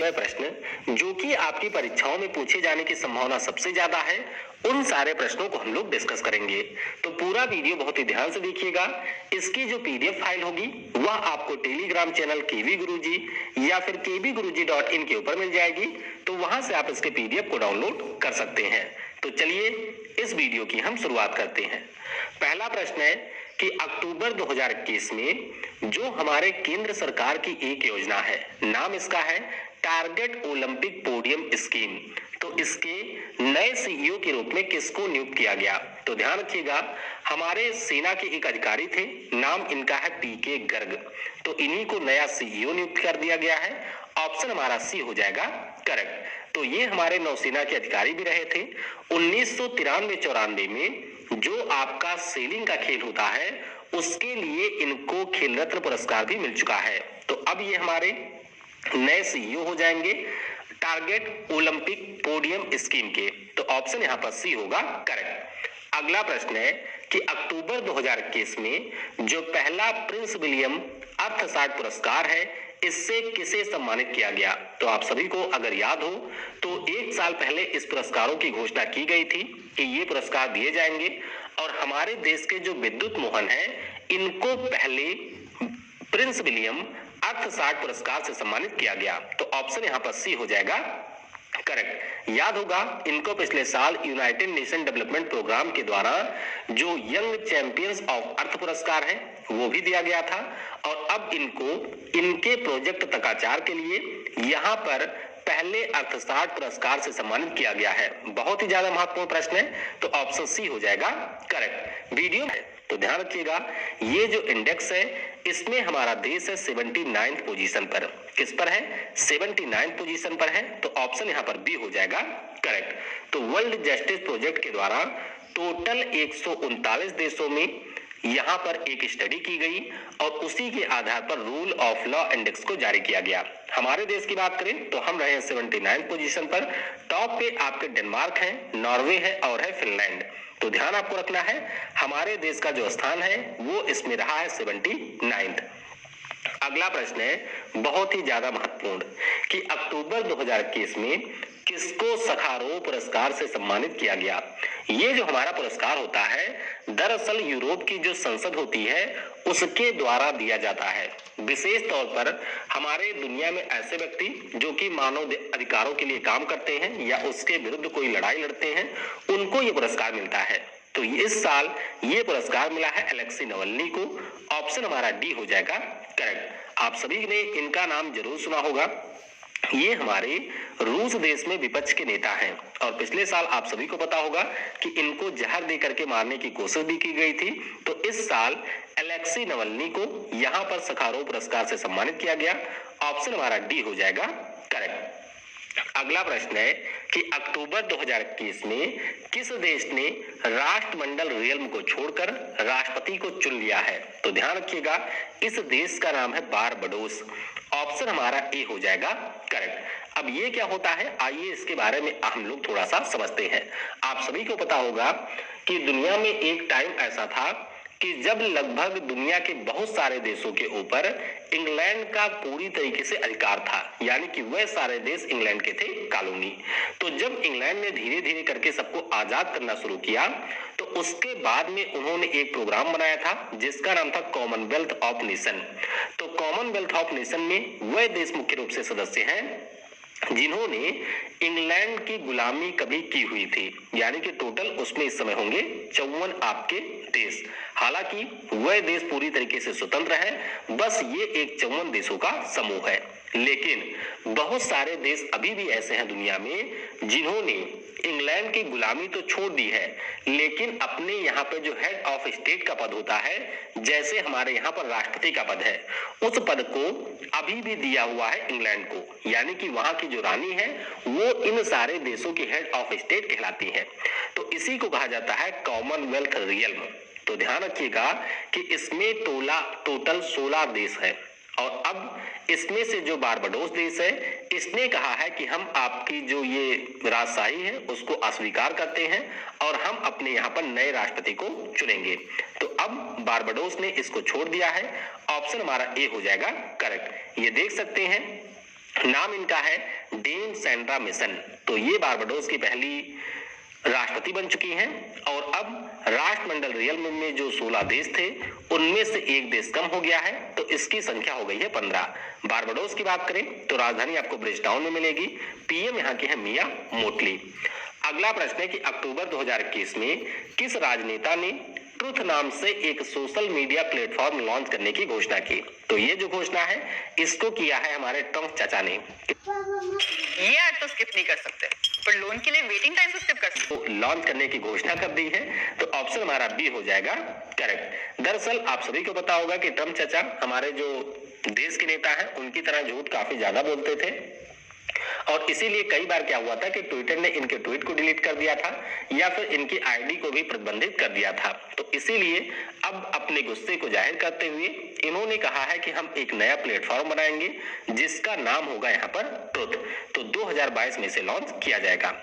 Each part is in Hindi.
वह प्रश्न जो कि आपकी परीक्षाओं में पूछे जाने की संभावना सबसे ज्यादा है, उन सारे प्रश्नों को हम लोग डिस्कस करेंगे। तो पूरा वीडियो बहुत ही ध्यान से देखिएगा। इसकी जो पीडीएफ फाइल होगी वह आपको टेलीग्राम चैनल केवी गुरुजी या फिर kbguruji.in के ऊपर मिल जाएगी, तो वहां से आप इसके पीडीएफ को डाउनलोड कर सकते हैं। तो चलिए इस वीडियो की हम शुरुआत करते हैं। पहला प्रश्न है कि अक्टूबर 2021 में जो हमारे केंद्र सरकार की एक योजना है, नाम इसका है टारगेट ओलंपिक पोडियम स्कीम, तो इसके नए सीईओ के रूप में किसको नियुक्त किया गया? तो ध्यान रखिएगा, हमारे सेना के एक अधिकारी थे, नाम इनका है पीके गर्ग, तो इन्हीं को नया सीईओ नियुक्त कर दिया गया है। ऑप्शन हमारा सी हो जाएगा करेक्ट। तो ये हमारे नौसेना के अधिकारी भी रहे थे। 1993-94 में जो आपका सेलिंग का खेल होता है उसके लिए इनको खेल रत्न पुरस्कार भी मिल चुका है। तो अब ये हमारे नए सीईओ हो जाएंगे टारगेट ओलंपिक पोडियम स्कीम के। तो ऑप्शन यहाँ पर सी होगा करेक्ट। अगला प्रश्न है कि अक्टूबर 2021 में जो पहला प्रिंस विलियम अर्थशास्त्र पुरस्कार है, इससे किसे सम्मानित किया गया? तो आप सभी को अगर याद हो तो एक साल पहले इस पुरस्कारों की घोषणा की गई थी कि ये पुरस्कार दिए जाएंगे, और हमारे देश के जो विद्युत मोहन हैं इनको पहले प्रिंस विलियम अर्थशास्त्र पुरस्कार से सम्मानित किया गया। तो ऑप्शन यहाँ पर सी हो जाएगा करेक्ट। याद होगा इनको पिछले साल यूनाइटेड नेशन डेवलपमेंट प्रोग्राम के द्वारा जो यंग चैंपियंस ऑफ अर्थ पुरस्कार है वो भी दिया गया था, और अब इनको इनके प्रोजेक्ट तकाचार के लिए यहाँ पर पहले अर्थशास्त्र पुरस्कार से सम्मानित किया गया है। बहुत ही ज्यादा महत्वपूर्ण प्रश्न है, तो ऑप्शन सी हो जाएगा करेक्ट। वीडियो है तो ध्यान रखिएगा, ये जो इंडेक्स है इसमें हमारा देश है 79th पोजीशन पर। किस पर है? 79th पोजीशन पर है, तो ऑप्शन यहाँ पर बी हो जाएगा करेक्ट। तो वर्ल्ड जस्टिस प्रोजेक्ट के द्वारा टोटल 139 देशों में यहाँ पर एक स्टडी की गई और उसी के आधार पर रूल ऑफ लॉ इंडेक्स को जारी किया गया। हमारे देश की बात करें तो हम रहे हैं 79th पोजीशन पर। टॉप पे आपके डेनमार्क है, नॉर्वे है और है फिनलैंड। तो ध्यान आपको रखना है, हमारे देश का जो स्थान है वो इसमें रहा है 79th। अगला प्रश्न है बहुत ही ज्यादा महत्वपूर्ण कि अक्टूबर 2021 में किसको सखारोव पुरस्कार से सम्मानित किया गया? ये जो हमारा पुरस्कार होता है दरअसल यूरोप की जो संसद होती है उसके द्वारा दिया जाता है। विशेष तौर पर हमारे दुनिया में ऐसे व्यक्ति जो कि मानव अधिकारों के लिए काम करते हैं या उसके विरुद्ध कोई लड़ाई लड़ते हैं, उनको ये पुरस्कार मिलता है। तो इस साल ये पुरस्कार मिला है अलेक्सी नवल्नी को। ऑप्शन हमारा डी हो जाएगा करेक्ट। आप सभी ने इनका नाम जरूर सुना होगा। ये हमारे रूस देश में विपक्ष के नेता हैं, और पिछले साल आप सभी को पता होगा कि इनको जहर दे करके मारने की कोशिश भी की गई थी। तो इस साल अलेक्सी नवल्नी को यहाँ पर सखारोव पुरस्कार से सम्मानित किया गया। ऑप्शन हमारा डी हो जाएगा करेक्ट। अगला प्रश्न है कि अक्टूबर 2021 में किस देश ने राष्ट्रमंडल रियल्म को छोड़कर राष्ट्रपति को चुन लिया है? तो ध्यान रखिएगा, इस देश का नाम है बारबाडोस। ऑप्शन हमारा ए हो जाएगा करेक्ट। अब ये क्या होता है, आइए इसके बारे में हम लोग थोड़ा सा समझते हैं। आप सभी को पता होगा कि दुनिया में एक टाइम ऐसा था कि जब लगभग दुनिया के बहुत सारे देशों के ऊपर इंग्लैंड का पूरी तरीके से अधिकार था, यानी कि वह सारे देश इंग्लैंड के थे कॉलोनी। तो जब इंग्लैंड ने धीरे धीरे करके सबको आजाद करना शुरू किया तो उसके बाद में उन्होंने एक प्रोग्राम बनाया था जिसका नाम था कॉमनवेल्थ ऑफ नेशन। तो कॉमनवेल्थ ऑफ नेशन में वह देश मुख्य रूप से सदस्य हैं जिन्होंने इंग्लैंड की गुलामी कभी की हुई थी, यानी कि टोटल उसमें इस समय होंगे 54 आपके देश। हालांकि वह देश पूरी तरीके से स्वतंत्र है, बस ये एक 54 देशों का समूह है। लेकिन बहुत सारे देश अभी भी ऐसे हैं दुनिया में जिन्होंने इंग्लैंड की गुलामी तो छोड़ दी है, लेकिन अपने यहाँ पे जो हेड ऑफ स्टेट का पद होता है, जैसे हमारे यहाँ पर राष्ट्रपति का पद है, उस पद को अभी भी दिया हुआ है इंग्लैंड को, यानी कि वहां की जो रानी है वो इन सारे देशों की हेड ऑफ स्टेट कहलाती है। तो इसी को कहा जाता है कॉमनवेल्थ रियल्म। तो ध्यान रखिएगा कि इसमें टोटल 16 देश है, और अब इसमें से जो बारबाडोस देश है इसने कहा है कि हम आपकी जो ये राजशाही है उसको अस्वीकार करते हैं और हम अपने यहाँ पर नए राष्ट्रपति को चुनेंगे। तो अब बारबाडोस ने इसको छोड़ दिया है। ऑप्शन हमारा ए हो जाएगा करेक्ट। ये देख सकते हैं नाम इनका है डेन सैंड्रा मिशन। तो ये बारबाडोस की पहली राष्ट्रपति बन चुकी हैं और अब राष्ट्रमंडल रियल में जो 16 देश थे उनमें से एक देश कम हो गया है, तो इसकी संख्या हो गई है 15। बारबाडोस की बात करें तो राजधानी आपको ब्रिजटाउन में मिलेगी। पीएम यहाँ के हैं मिया मोटली। अगला प्रश्न है कि अक्टूबर 2021 में किस राजनेता ने ट्रुथ नाम से एक सोशल मीडिया प्लेटफॉर्म लॉन्च करने की घोषणा की? तो ये जो घोषणा है इसको किया है हमारे ट्रम्प चाचा ने। ये आज तो स्किप नहीं कर सकते, पर लोन के लिए वेटिंग टाइम तो स्किप कर सकते। तो लॉन्च करने की घोषणा कर दी है, तो ऑप्शन हमारा बी हो जाएगा करेक्ट। दरअसल आप सभी को पता होगा कि ट्रम्प चाचा हमारे जो देश के नेता हैं उनकी तरह झूठ काफी ज्यादा बोलते थे और इसीलिए कई बार क्या हुआ था कि ट्विटर ने इनके ट्वीट को डिलीट कर दिया था या फिर इनकी आईडी को भी प्रतिबंधित कर दिया था। तो इसीलिए अब अपने गुस्से को जाहिर करते हुए इन्होंने कहा है कि हम एक नया प्लेटफॉर्म बनाएंगे जिसका नाम होगा यहाँ पर ट्रुथ। तो 2022 में से लॉन्च किया जाएगा।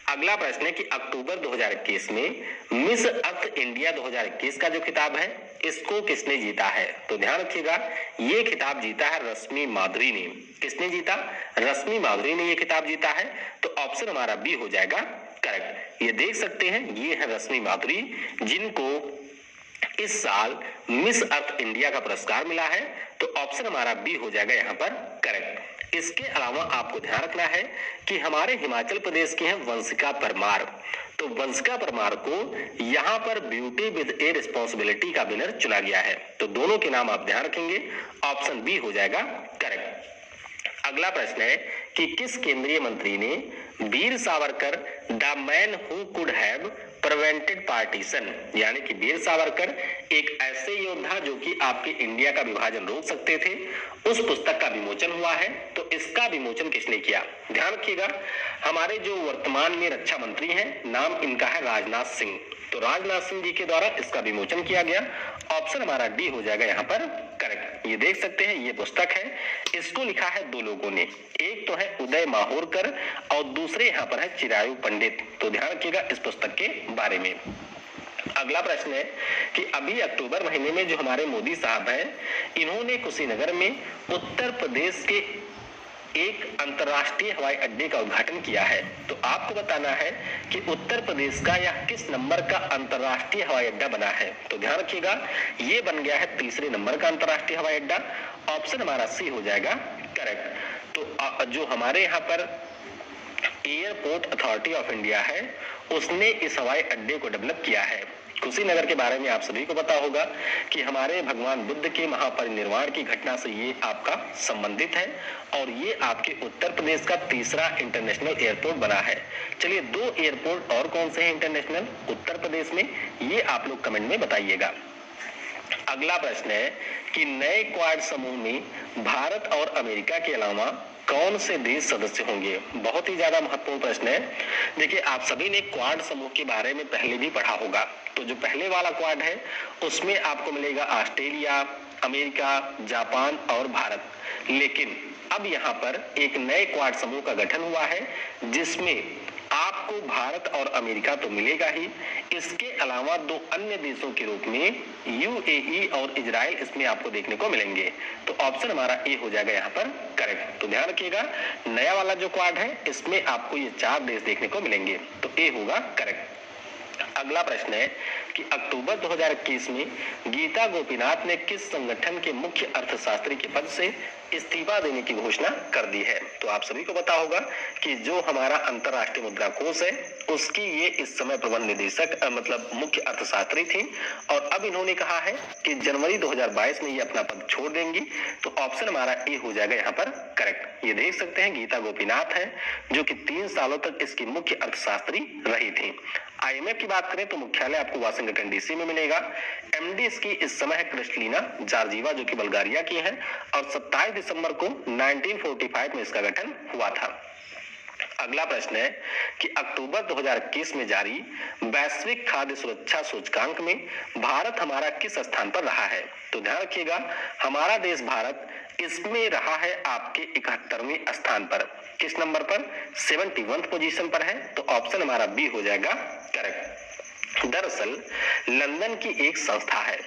अगला प्रश्न है कि अक्टूबर 2021 में मिस अर्थ इंडिया 2021 का जो खिताब है इसको किसने जीता है? तो ध्यान रखिएगा ये खिताब जीता है रश्मि माधुरी ने। किसने जीता? रश्मि माधुरी ने ये खिताब जीता है। तो ऑप्शन हमारा बी हो जाएगा करेक्ट। ये देख सकते हैं ये है रश्मि माधुरी जिनको इस साल मिस अर्थ इंडिया का पुरस्कार मिला है। तो ऑप्शन हमारा बी हो जाएगा यहाँ पर करेक्ट। इसके अलावा आपको ध्यान रखना है कि हमारे हिमाचल प्रदेश के हैं वंशिका परमार। तो वंशिका परमार को यहाँ पर ब्यूटी विद ए रिस्पॉन्सिबिलिटी का विनर चुना गया है। तो दोनों के नाम आप ध्यान रखेंगे, ऑप्शन बी हो जाएगा करेक्ट। अगला प्रश्न है कि किस केंद्रीय मंत्री ने Veer Savarkar the man who could have prevented partition, यानी कि वीर सावरकर एक ऐसे योद्धा जो कि आपके इंडिया का विभाजन रोक सकते थे, उस पुस्तक का विमोचन हुआ है। तो इसका विमोचन किसने किया? ध्यान रखिएगा हमारे जो वर्तमान में रक्षा मंत्री हैं नाम इनका है राजनाथ सिंह। तो राजनाथ सिंह जी के द्वारा इसका विमोचन किया गया। ऑप्शन हमारा डी हो जाएगा यहाँ पर करेक्ट। ये देख सकते हैं ये पुस्तक है, इसको लिखा है दो लोगों ने, एक तो है उदय माहौरकर और दूसरे यहाँ पर है चिरायु पंडित। तो ध्यान रखिएगा इस पुस्तक के बारे में। अगला प्रश्न है कि अभी अक्टूबर महीने में जो हमारे मोदी साहब हैं इन्होंने कुशीनगर में उत्तर प्रदेश के एक अंतरराष्ट्रीय हवाई अड्डे का उद्घाटन किया है। तो आपको बताना है कि उत्तर प्रदेश का यह किस नंबर का अंतरराष्ट्रीय हवाई अड्डा बना है। तो ध्यान रखिएगा ये बन गया है तीसरे नंबर का अंतरराष्ट्रीय हवाई अड्डा। ऑप्शन हमारा सी हो जाएगा करेक्ट। तो जो हमारे यहाँ पर एयरपोर्ट अथॉरिटी ऑफ इंडिया है उसने इस हवाई अड्डे को डेवलप किया है। कुशीनगर के बारे में आप सभी को पता होगा कि हमारे भगवान बुद्ध के महापरिनिर्वाण की घटना से ये आपका संबंधित है और ये आपके उत्तर प्रदेश का तीसरा इंटरनेशनल एयरपोर्ट बना है। चलिए दो एयरपोर्ट और कौन से हैं इंटरनेशनल उत्तर प्रदेश में, ये आप लोग कमेंट में बताइएगा। अगला प्रश्न है कि नए क्वाड समूह में भारत और अमेरिका के अलावा कौन से देश सदस्य होंगे? बहुत ही ज्यादा महत्वपूर्ण प्रश्न है। देखिए आप सभी ने क्वाड समूह के बारे में पहले भी पढ़ा होगा। तो जो पहले वाला क्वाड है उसमें आपको मिलेगा ऑस्ट्रेलिया, अमेरिका, जापान और भारत। लेकिन अब यहाँ पर एक नए क्वाड समूह का गठन हुआ है जिसमें आपको भारत और अमेरिका तो मिलेगा ही, इसके अलावा दो अन्य देशों के रूप में यूएई और इजराइल इसमें आपको देखने को मिलेंगे। तो ऑप्शन हमारा ए हो जाएगा यहाँ पर करेक्ट। तो ध्यान रखिएगा नया वाला जो क्वाड है इसमें आपको ये 4 देश देखने को मिलेंगे। तो ए होगा करेक्ट। अगला प्रश्न है कि अक्टूबर 2021 में गीता गोपीनाथ ने किस संगठन के मुख्य अर्थशास्त्री के पद से इस्तीफा देने की घोषणा कर दी है? तो आप सभी को पता होगा कि जो हमारा अंतरराष्ट्रीय मुद्रा कोष है उसकी ये इस समय प्रबंध निदेशक मतलब मुख्य अर्थशास्त्री थी और अब इन्होंने कहा है कि जनवरी 2022 में ये अपना पद छोड़ देंगी। तो ऑप्शन हमारा ए हो जाएगा यहाँ पर करेक्ट। ये देख सकते हैं गीता गोपीनाथ है जो कि 3 सालों तक इसकी मुख्य अर्थशास्त्री रही थी। आईएमएफ की बात करें तो मुख्यालय आपको वाशिंगटन डीसी में मिलेगा। एमडी इसकी इस समय है क्रिस्टलिना जॉर्जीवा जो कि बल्गारिया की है और 27 दिसंबर को 1945 में इसका गठन हुआ था। अगला प्रश्न है कि अक्टूबर 2021 में जारी वैश्विक खाद्य सुरक्षा सूचकांक में भारत हमारा किस स्थान पर रहा है? तो ध्यान रखिएगा हमारा देश भारत इसमें रहा है आपके 71वें स्थान पर। किस नंबर पर? 71 पोजीशन पर है। तो ऑप्शन हमारा बी हो जाएगा करेक्ट। दरअसल लंदन की एक संस्था है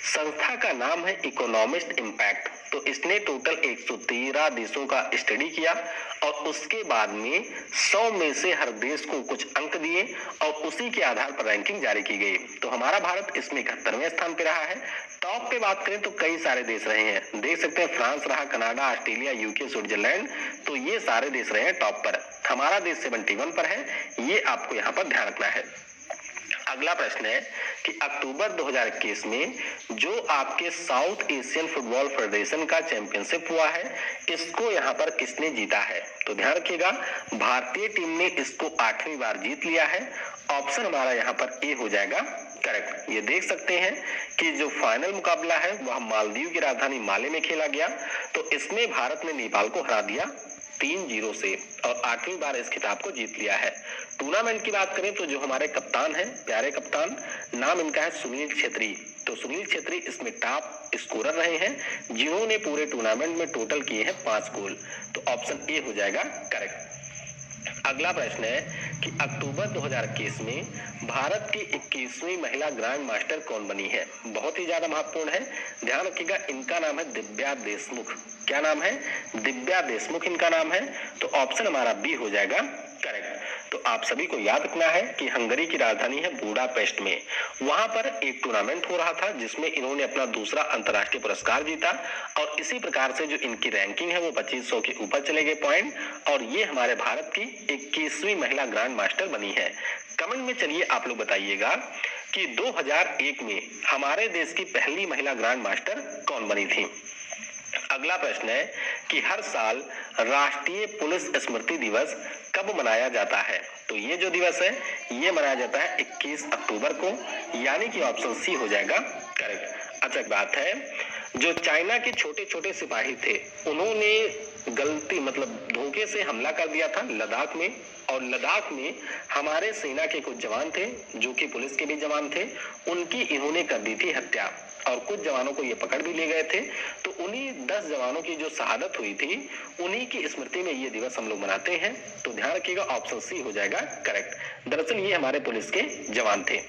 संस्था का नाम है इकोनॉमिस्ट इम्पैक्ट। तो इसने टोटल 113 देशों का स्टडी किया और उसके बाद में 100 में से हर देश को कुछ अंक दिए और उसी के आधार पर रैंकिंग जारी की गई। तो हमारा भारत इसमें 71वें स्थान पे रहा है। टॉप पे बात करें तो कई सारे देश रहे हैं, देख सकते हैं फ्रांस रहा, कनाडा, ऑस्ट्रेलिया, यूके, स्विट्जरलैंड, तो ये सारे देश रहे हैं टॉप पर। हमारा देश 71 पर है, ये आपको यहाँ पर ध्यान रखना है। अगला प्रश्न है कि अक्टूबर 2021 में जो आपके साउथ एशियन फुटबॉल फेडरेशन का चैंपियनशिप हुआ है, इसको यहाँ पर किसने जीता है? तो ध्यान रखिएगा, भारतीय टीम ने इसको 8वीं बार जीत लिया है। ऑप्शन हमारा यहाँ पर ए हो जाएगा करेक्ट। ये देख सकते हैं कि जो फाइनल मुकाबला है वह मालदीव की राजधानी माले में खेला गया। तो इसमें भारत ने नेपाल को हरा दिया 3-0 से और 8वीं बार इस खिताब को जीत लिया है। टूर्नामेंट की बात करें तो जो हमारे कप्तान हैं, प्यारे कप्तान, नाम इनका है सुनील छेत्री। तो सुनील छेत्री इसमें टॉप स्कोरर रहे हैं, जिन्होंने पूरे टूर्नामेंट में टोटल किए हैं 5 गोल। तो ऑप्शन ए हो जाएगा करेक्ट। अगला प्रश्न है कि अक्टूबर 2021 में भारत की 21वीं महिला ग्रैंड मास्टर कौन बनी है? बहुत ही ज्यादा महत्वपूर्ण है, ध्यान रखिएगा। इनका नाम है दिव्या देशमुख। क्या नाम है? दिव्या देशमुख इनका नाम है। तो ऑप्शन हमारा बी हो जाएगा करेक्ट। तो आप सभी को याद रखना है कि हंगरी की राजधानी है बुडापेस्ट में, वहां पर एक टूर्नामेंट हो रहा था जिसमें इन्होंने अपना दूसरा अंतर्राष्ट्रीय पुरस्कार जीता और इसी प्रकार से जो इनकी रैंकिंग है वो 2500 के ऊपर चले गए पॉइंट, और ये हमारे भारत की 21वीं महिला ग्रैंड मास्टर बनी है। कमेंट में चलिए आप लोग बताइएगा कि 2001 में हमारे देश की पहली महिला ग्रैंड मास्टर कौन बनी थी। अगला प्रश्न है कि हर साल राष्ट्रीय पुलिस स्मृति दिवस कब मनाया जाता है? तो ये जो दिवस है ये मनाया जाता है 21 अक्टूबर को, यानी कि ऑप्शन सी हो जाएगा करेक्ट। अच्छा बात है, जो चाइना के छोटे छोटे सिपाही थे उन्होंने गलती मतलब धोखे से हमला कर दिया था लद्दाख में, और लद्दाख में हमारे सेना के कुछ जवान थे जो कि पुलिस के भी जवान थे, उनकी इन्होंने कर दी थी हत्या और कुछ जवानों को ये पकड़ भी ले गए थे। तो उन्हीं 10 जवानों की जो शहादत हुई थी उन्हीं की स्मृति में ये दिवस हम लोग मनाते हैं। तो ध्यान रखिएगा ऑप्शन सी हो जाएगा करेक्ट। दरअसल ये हमारे पुलिस के जवान थे।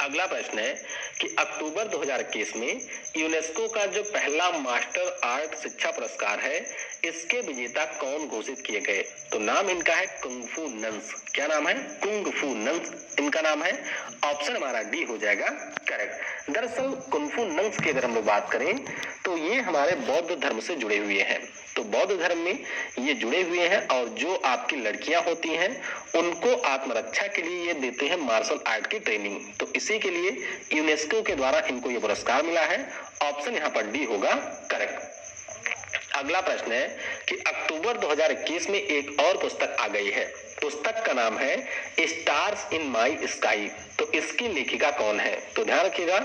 अगला प्रश्न है कि अक्टूबर 2021 में यूनेस्को का जो पहला मास्टर आर्ट शिक्षा पुरस्कार है इसके विजेता कौन घोषित किए गए? तो नाम इनका है कुंग फू नंस। क्या नाम है? कुंग फू नंस इनका नाम है। ऑप्शन हमारा डी हो जाएगा करेक्ट। दरअसल कुंग फू नंस की अगर हम लोग बात करें तो ये हमारे बौद्ध धर्म से जुड़े हुए हैं। तो बौद्ध धर्म में ये जुड़े हुए हैं और जो आपकी लड़कियां होती हैं उनको आत्मरक्षा के लिए ये देते हैं मार्शल आर्ट की ट्रेनिंग। तो इसी के लिए यूनेस्को के द्वारा इनको ये पुरस्कार मिला है। ऑप्शन यहाँ पर डी होगा करेक्ट। अगला प्रश्न है कि अक्टूबर 2021 में एक और पुस्तक आ गई है, पुस्तक का नाम है स्टार्स इन माई स्काई। तो इसकी लेखिका कौन है? तो ध्यान रखिएगा,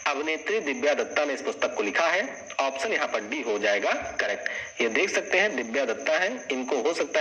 अभिनेत्री दिव्या दत्ता ने इस पुस्तक को लिखा है। ऑप्शन यहाँ पर डी हो जाएगा करेक्ट। ये देख सकते हैं दिव्या दत्ता है, इनको हो सकता है